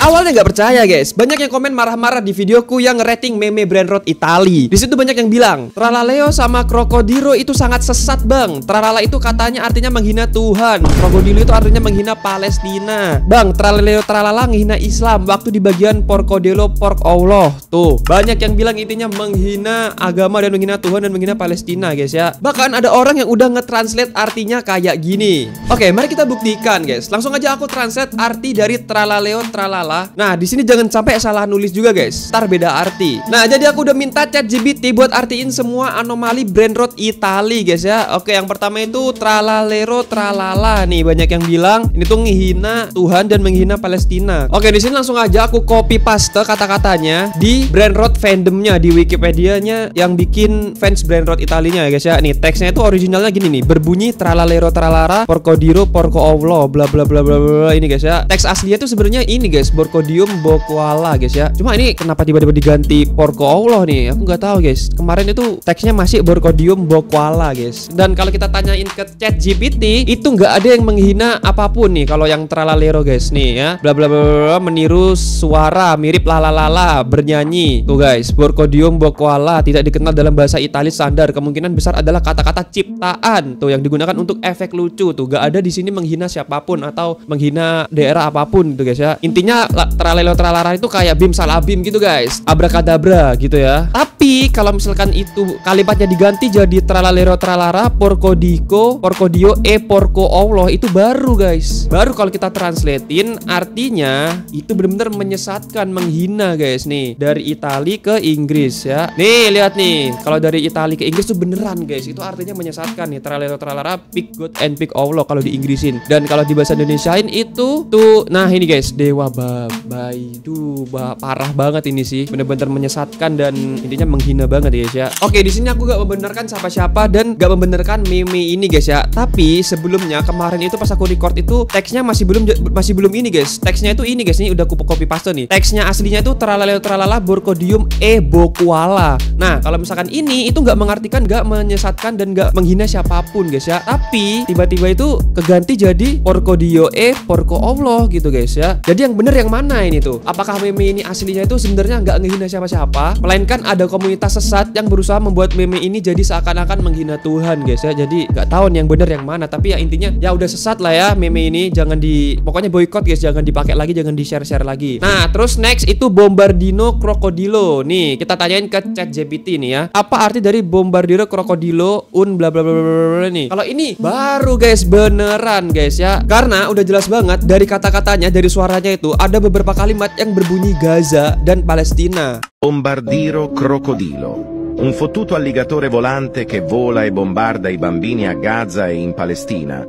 Awalnya nggak percaya guys, banyak yang komen marah-marah di videoku yang rating meme Brainrot Itali. Di situ banyak yang bilang, Tralaleo sama Krokodilo itu sangat sesat bang. Tralala itu katanya artinya menghina Tuhan, Krokodilo itu artinya menghina Palestina. Bang, Tralaleo Tralala menghina Islam, waktu di bagian Porkodilo pork Allah. Tuh, banyak yang bilang intinya menghina agama dan menghina Tuhan dan menghina Palestina guys ya. Bahkan ada orang yang udah nge-translate artinya kayak gini. Oke, mari kita buktikan guys. Langsung aja aku translate arti dari Tralaleo Tralala. Nah, di sini jangan sampai salah nulis juga guys. Ntar beda arti. Nah, jadi aku udah minta ChatGPT buat artiin semua anomali Brainrot Itali guys ya. Oke, yang pertama itu Tralalero Tralala nih. Banyak yang bilang ini tuh menghina Tuhan dan menghina Palestina. Oke, di sini langsung aja aku copy paste kata-katanya di Brainrot fandomnya di Wikipedia-nya yang bikin fans Brainrot Italinya ya guys ya. Nih, teksnya itu originalnya gini nih. Berbunyi Tralalero Tralara Porkodiro Porco Allah bla bla bla bla bla ini guys ya. Teks aslinya tuh sebenarnya ini guys, Borkodium Bokoala guys ya. Cuma ini kenapa tiba-tiba diganti Porco Allah nih? Aku nggak tahu guys. Kemarin itu teksnya masih Borkodium Bokoala guys. Dan kalau kita tanyain ke ChatGPT, itu nggak ada yang menghina apapun nih kalau yang Tralalero guys nih ya. Bla bla bla bla, meniru suara mirip lalalala bernyanyi. Tuh guys, Borkodium Bokoala tidak dikenal dalam bahasa Italia standar. Kemungkinan besar adalah kata-kata ciptaan tuh yang digunakan untuk efek lucu tuh. Gak ada di sini menghina siapapun atau menghina daerah apapun gitu guys ya. Intinya Tralalero Tralara itu kayak bim salah bim gitu guys, abrakadabra gitu ya. Tapi kalau misalkan itu kalimatnya diganti jadi Tralalero Tralara Porkodiko Porkodio Porco Allah, itu baru guys. Baru kalau kita translatein artinya itu benar-benar menyesatkan, menghina guys nih. Dari Itali ke Inggris ya. Nih lihat nih, kalau dari Itali ke Inggris tuh beneran guys, itu artinya menyesatkan nih. Tralalero Tralara Pig God and Pig Allah kalau di Inggrisin. Dan kalau di bahasa Indonesiain itu tuh, nah ini guys, Dewa Babai. Duh, parah banget ini sih. Bener-bener menyesatkan dan intinya menghina banget guys ya. Oke, di sini aku gak membenarkan siapa-siapa dan gak membenarkan meme ini guys ya. Tapi sebelumnya kemarin itu pas aku record itu teksnya masih belum ini guys. Teksnya itu ini guys, ini udah aku copy paste nih. Teksnya aslinya itu Tralaleo Tralala Borkodium Bokuala. Nah, kalau misalkan ini itu gak mengartikan, gak menyesatkan dan gak menghina siapapun guys ya. Tapi tiba-tiba itu keganti jadi Porkodio Porco Allah gitu guys ya. Jadi yang bener yang mana ini tuh? Apakah meme ini aslinya itu sebenarnya nggak ngehina siapa-siapa, melainkan ada komunitas sesat yang berusaha membuat meme ini jadi seakan-akan menghina Tuhan guys ya. Jadi nggak tahu nih yang bener yang mana. Tapi ya intinya ya udah sesat lah ya meme ini. Jangan pokoknya boykot guys, jangan dipakai lagi, jangan di share lagi. Nah, terus next itu Bombardino Krokodilo. Nih kita tanyain ke ChatGPT nih ya. Apa arti dari Bombardino Krokodilo bla bla bla bla nih? Kalau ini baru guys, beneran guys ya. Karena udah jelas banget dari kata-katanya, dari suaranya itu ada beberapa kalimat yang berbunyi Gaza dan Palestina. Bombardiro Crocodilo, un fottuto alligatore volante che vola e bombarda i bambini a Gaza e in Palestina.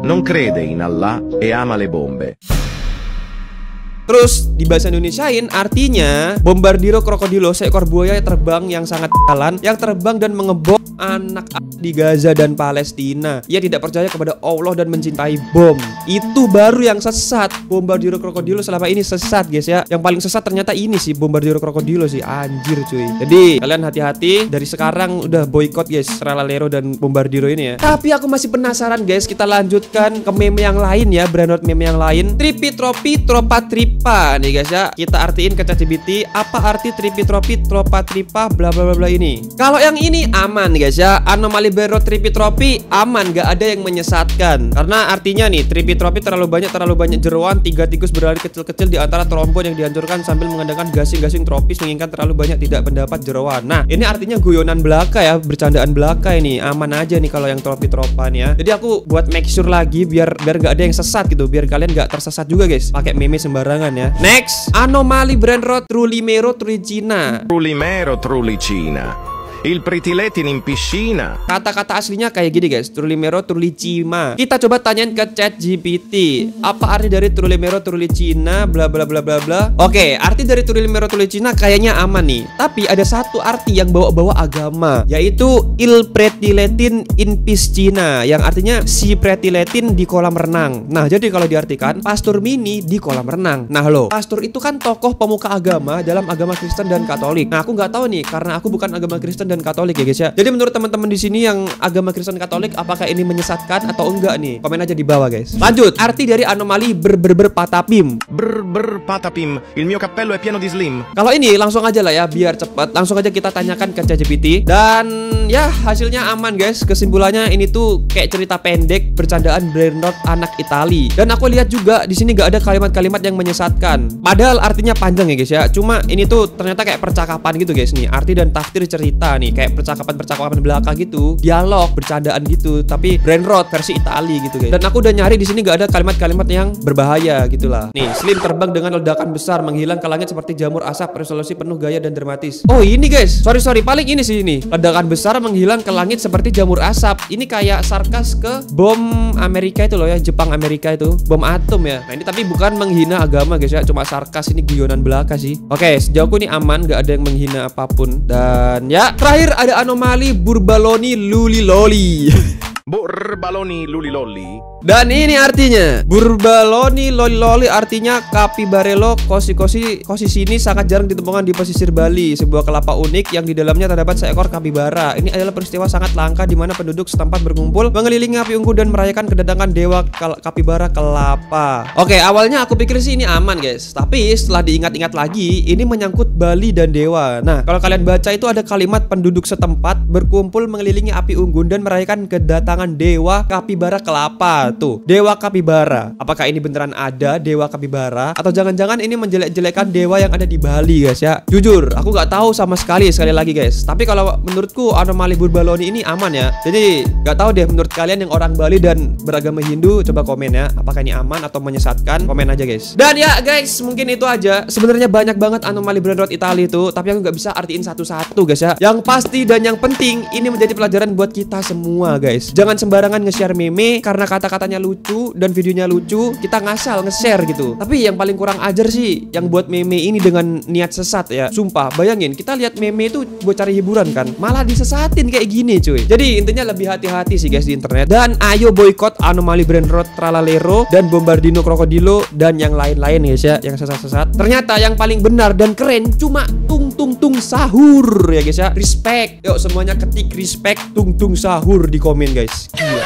Non crede in Allah e ama le bombe. Terus di bahasa Indonesiain artinya Bombardiro Krokodilo, seekor buaya terbang yang sangat jalan, yang terbang dan mengebom anak di Gaza dan Palestina. Ia tidak percaya kepada Allah dan mencintai bom. Itu baru yang sesat. Bombardiro Krokodilo selama ini sesat guys ya. Yang paling sesat ternyata ini sih, Bombardiro Krokodilo sih. Anjir cuy. Jadi kalian hati-hati, dari sekarang udah boykot guys Tralalero dan Bombardiro ini ya. Tapi aku masih penasaran guys. Kita lanjutkan ke meme yang lain ya, Brainrot meme yang lain. Tripi Tropi Tropa Tripa nih guys ya. Kita artiin ke ChatGPT apa arti Tripi Tropi Tropa Tripa bla bla bla bla ini. Kalau yang ini aman guys ya. Anomali Brainrot Tripi Tropi aman, gak ada yang menyesatkan. Karena artinya nih, Tripi Tropi terlalu banyak jeroan, 3 tikus berlari kecil-kecil di antara trombon yang dihancurkan sambil mengandalkan gasing-gasing tropis menginginkan terlalu banyak tidak mendapat jeroan. Nah, ini artinya guyonan belaka ya, bercandaan belaka ini. Aman aja nih kalau yang Tropi Tropan ya. Jadi aku buat make sure lagi biar gak ada yang sesat gitu, biar kalian gak tersesat juga guys pakai meme sembarangan ya. Next, anomali Brainrot Trulimero Trulicina. Trulimero Trulicina. Il pretiletin in piscina. Kata-kata aslinya kayak gini guys, Trulimero Trulicima. Kita coba tanyain ke ChatGPT. Apa arti dari Trulimero Trulicina bla bla bla bla bla. Oke, arti dari Trulimero Trulicina kayaknya aman nih. Tapi ada satu arti yang bawa-bawa agama, yaitu il pretiletin in piscina, yang artinya si pretiletin di kolam renang. Nah, jadi kalau diartikan Pastor Mini di kolam renang. Nah loh, pastor itu kan tokoh pemuka agama dalam agama Kristen dan Katolik. Nah, aku nggak tahu nih karena aku bukan agama Kristen dan Katolik ya guys ya. Jadi menurut teman-teman di sini yang agama Kristen Katolik, apakah ini menyesatkan atau enggak nih? Komen aja di bawah guys. Lanjut, arti dari anomali patapim. Patapim, il mio cappello è pieno di slim. Kalau ini langsung aja lah ya, biar cepat. Langsung aja kita tanyakan ke ChatGPT. Dan ya hasilnya aman guys. Kesimpulannya ini tuh kayak cerita pendek bercandaan Brainrot anak Itali. Dan aku lihat juga di sini gak ada kalimat-kalimat yang menyesatkan. Padahal artinya panjang ya guys ya. Cuma ini tuh ternyata kayak percakapan gitu guys nih. Arti dan tafsir cerita nih, kayak percakapan belaka gitu, dialog, bercandaan gitu. Tapi Brainrot versi Itali gitu guys. Dan aku udah nyari di sini gak ada kalimat-kalimat yang berbahaya gitulah. Nih, Slim terbang dengan ledakan besar menghilang ke langit seperti jamur asap, resolusi penuh gaya dan dramatis. Oh ini guys, sorry paling ini sih ini. Ledakan besar menghilang ke langit seperti jamur asap. Ini kayak sarkas ke bom Amerika itu loh ya, Jepang Amerika itu, bom atom ya. Nah ini tapi bukan menghina agama guys ya, cuma sarkas, ini guyonan belaka sih. Oke, sejauhku ini aman, gak ada yang menghina apapun. Dan ya terakhir ada anomali Burbaloni Luliloli. Burbaloni lulilolli. Dan ini artinya Burbaloni lolli artinya Cappibarello kosisini sangat jarang ditemukan di pesisir Bali, sebuah kelapa unik yang di dalamnya terdapat seekor kapibara. Ini adalah peristiwa sangat langka di mana penduduk setempat berkumpul mengelilingi api unggun dan merayakan kedatangan dewa kapibara kelapa. Oke, awalnya aku pikir sih ini aman guys, tapi setelah diingat-ingat lagi ini menyangkut Bali dan dewa. Nah kalau kalian baca itu ada kalimat penduduk setempat berkumpul mengelilingi api unggun dan merayakan kedatangan dewa kapibara kelapa. Tuh, dewa kapibara. Apakah ini beneran ada dewa kapibara atau jangan-jangan ini menjelek-jelekan dewa yang ada di Bali guys ya? Jujur, aku nggak tahu sama sekali lagi guys. Tapi kalau menurutku anomali Burbaloni ini aman ya. Jadi nggak tahu deh menurut kalian yang orang Bali dan beragama Hindu, coba komen ya. Apakah ini aman atau menyesatkan? Komen aja guys. Dan ya guys, mungkin itu aja. Sebenarnya banyak banget anomali Brainrot Italia itu, tapi aku nggak bisa artiin satu-satu guys ya. Yang pasti dan yang penting ini menjadi pelajaran buat kita semua guys. Jangan sembarangan nge-share meme karena kata-katanya lucu dan videonya lucu, kita ngasal nge-share gitu. Tapi yang paling kurang ajar sih yang buat meme ini dengan niat sesat ya. Sumpah, bayangin kita lihat meme itu buat cari hiburan kan, malah disesatin kayak gini cuy. Jadi intinya lebih hati-hati sih guys di internet. Dan ayo boykot anomali Brainrot Tralalero dan Bombardino Crocodilo dan yang lain-lain guys ya, yang sesat-sesat. Ternyata yang paling benar dan keren cuma tung sahur ya guys ya. Respect. Yuk semuanya ketik respect tung sahur di komen guys. Gila.